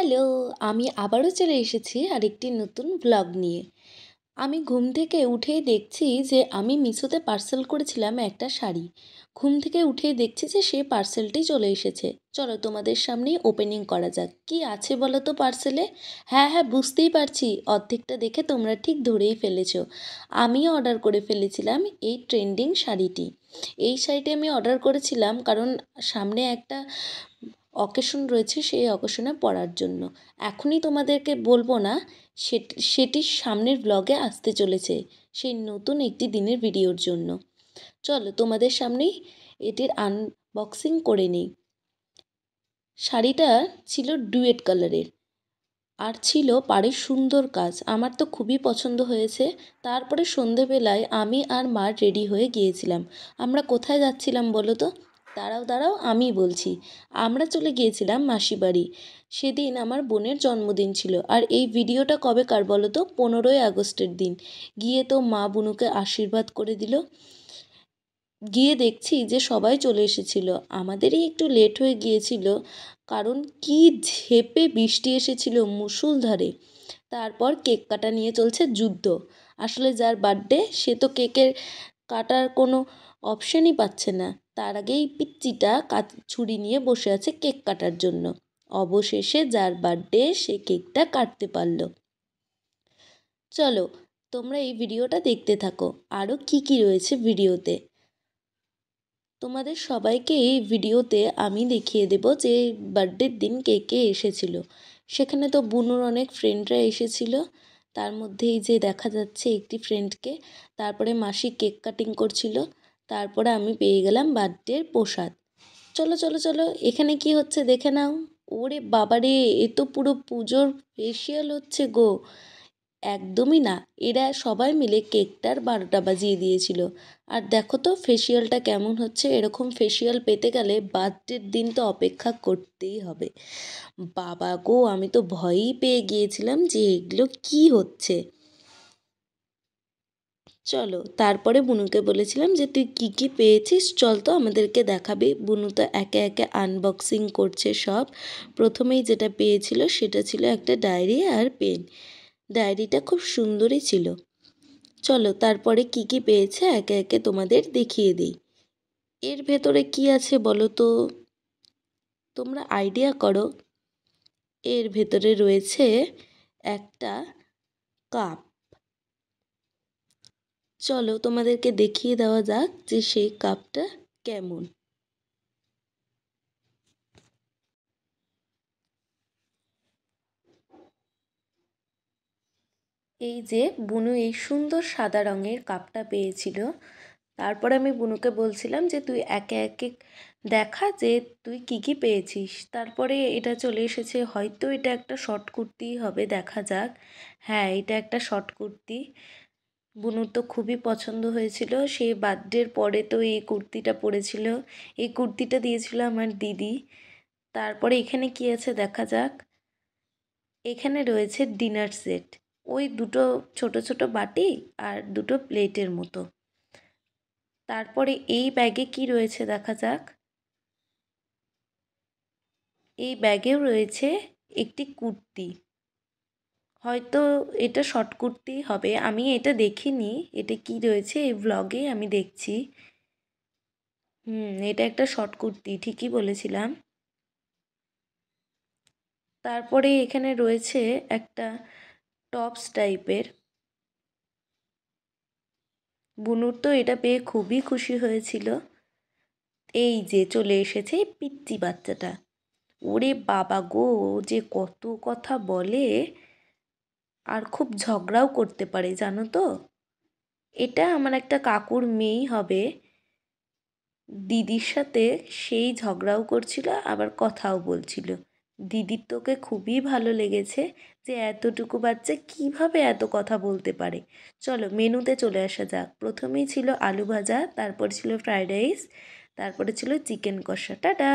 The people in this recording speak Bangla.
হ্যালো! আমি আবারও চলে এসেছি আরেকটি নতুন ব্লগ নিয়ে। আমি ঘুম থেকে উঠেই দেখছি যে আমি মিশোতে পার্সেল করেছিলাম একটা শাড়ি। ঘুম থেকে উঠেই দেখছি যে সেই পার্সেলটি চলে এসেছে। চলো তোমাদের সামনেই ওপেনিং করা যাক। কি আছে বলো তো পার্সেলে? হ্যাঁ, বুঝতেই পারছি। অর্ধেকটা দেখে তোমরা ঠিক ধরেই ফেলেছো। আমিও অর্ডার করে ফেলেছিলাম এই ট্রেন্ডিং শাড়িটি। এই শাড়িটি আমি অর্ডার করেছিলাম কারণ সামনে একটা অকেশন রয়েছে, সেই অকেশনে পরার জন্য। এখনই তোমাদেরকে বলবো না, সেটি সামনের ব্লগে আসতে চলেছে সেই নতুন একটি দিনের ভিডিওর জন্য। চলো তোমাদের সামনেই এটির আনবক্সিং করে নিই। শাড়িটা ছিল ডুয়েট কালারের আর ছিল পাড়ের সুন্দর কাজ। আমার তো খুবই পছন্দ হয়েছে। তারপরে সন্ধেবেলায় আমি আর মা রেডি হয়ে গিয়েছিলাম। আমরা কোথায় যাচ্ছিলাম বলো তো? দাঁড়াও আমি বলছি। আমরা চলে গিয়েছিলাম মাসি বাড়ি। সেদিন আমার বোনের জন্মদিন ছিল। আর এই ভিডিওটা কবেকার বলো তো? 15ই আগস্টের দিন। গিয়ে তো মা বুনুকে আশীর্বাদ করে দিল। গিয়ে দেখছি যে সবাই চলে এসেছিল। আমাদেরই একটু লেট হয়ে গিয়েছিল কারণ কি ঝেঁপে বৃষ্টি এসেছিল মুষলধারে। তারপর কেক কাটা নিয়ে চলছে যুদ্ধ। আসলে যার বার্থডে সে তো কেকের কাটার কোনো অপশানই পাচ্ছে না। তার আগেই পিচ্চিটা ছুরি নিয়ে বসে আছে কেক কাটার জন্য। অবশেষে যার বার্থডে সে কেকটা কাটতে পারলো। চলো তোমরা এই ভিডিওটা দেখতে থাকো। আরও কি রয়েছে ভিডিওতে। তোমাদের সবাইকে এই ভিডিওতে আমি দেখিয়ে দেব যে বার্থডের দিন কে কে এসেছিল। সেখানে তো বুনুর অনেক ফ্রেন্ডরা এসেছিল। তার মধ্যে এই যে দেখা যাচ্ছে একটি ফ্রেন্ডকে। তারপরে মাসি কেক কাটিং করছিল। তারপরে আমি পেয়ে গেলাম বার্থডের প্রসাদ। চলো এখানে কি হচ্ছে দেখে নাও। ওরে বাবারে, এ তো পুরো পুজোর ফেসিয়াল হচ্ছে গো। একদমই না, এরা সবাই মিলে কেকটার 12টা বাজিয়ে দিয়েছিল। আর দেখো তো ফেসিয়ালটা কেমন হচ্ছে। এরকম ফেসিয়াল পেতে গেলে বার্থডের দিন তো অপেক্ষা করতেই হবে। বাবা গো, আমি তো ভয়ই পেয়ে গিয়েছিলাম যে এগুলো কি হচ্ছে। চলো তারপরে বুনুকে বলেছিলাম যে তুই কি পেয়েছিস, চল তো আমাদেরকে দেখাবি। বুনু তো একে একে আনবক্সিং করছে সব। প্রথমেই যেটা পেয়েছিল সেটা ছিল একটা ডায়েরি আর পেন। ডায়েরিটা খুব সুন্দরই ছিল। চলো তারপরে কি পেয়েছে একে একে তোমাদের দেখিয়ে দিই। এর ভেতরে কি আছে বলো তো? তোমরা আইডিয়া করো। এর ভেতরে রয়েছে একটা কাপ। চলো তোমাদেরকে দেখিয়ে দেওয়া যাক যে সেই কাপটা কেমন। এই যে বুনু এই সুন্দর সাদা রঙের কাপটা পেয়েছিল। তারপর আমি বুনুকে বলছিলাম যে তুই একে একে দেখা যে তুই কি পেয়েছিস। তারপরে এটা চলে এসেছে, হয়তো এটা একটা শর্ট কুর্তি হবে, দেখা যাক। হ্যাঁ, এটা একটা শর্ট কুর্তি। বুনুর তো খুবই পছন্দ হয়েছিল। সেই বার্থডের পরে তো এই কুর্তিটা পরেছিল। এই কুর্তিটা দিয়েছিল আমার দিদি। তারপরে এখানে কি আছে দেখা যাক। এখানে রয়েছে ডিনার সেট। ওই দুটো ছোট বাটি আর দুটো প্লেটের মতো। তারপরে এই ব্যাগে কি রয়েছে দেখা যাক। এই ব্যাগেও রয়েছে একটি কুর্তি। হয়তো এটা শর্ট কুর্তি হবে, আমি এটা দেখিনি এটা কি রয়েছে। এই ব্লগে আমি দেখছি। এটা একটা শর্ট কুর্তি, ঠিকই বলেছিলাম। তারপরে এখানে রয়েছে একটা টপস টাইপের। বুনুর তো এটা পেয়ে খুবই খুশি হয়েছিল। এই যে চলে এসেছে পিচ্চি বাচ্চাটা। ওরে বাবা গো, ও যে কত কথা বলে আর খুব ঝগড়াও করতে পারে জানো তো। এটা আমার একটা কাকুর মেয়েই হবে। দিদির সাথে সেই ঝগড়াও করছিল আবার কথাও বলছিল। দিদির তোকে খুবই ভালো লেগেছে যে এতটুকু বাচ্চা কিভাবে এত কথা বলতে পারে। চলো মেনুতে চলে আসা যাক। প্রথমেই ছিল আলু ভাজা, তারপর ছিল ফ্রাইড রাইস, তারপরে ছিল চিকেন কষা। টাটা।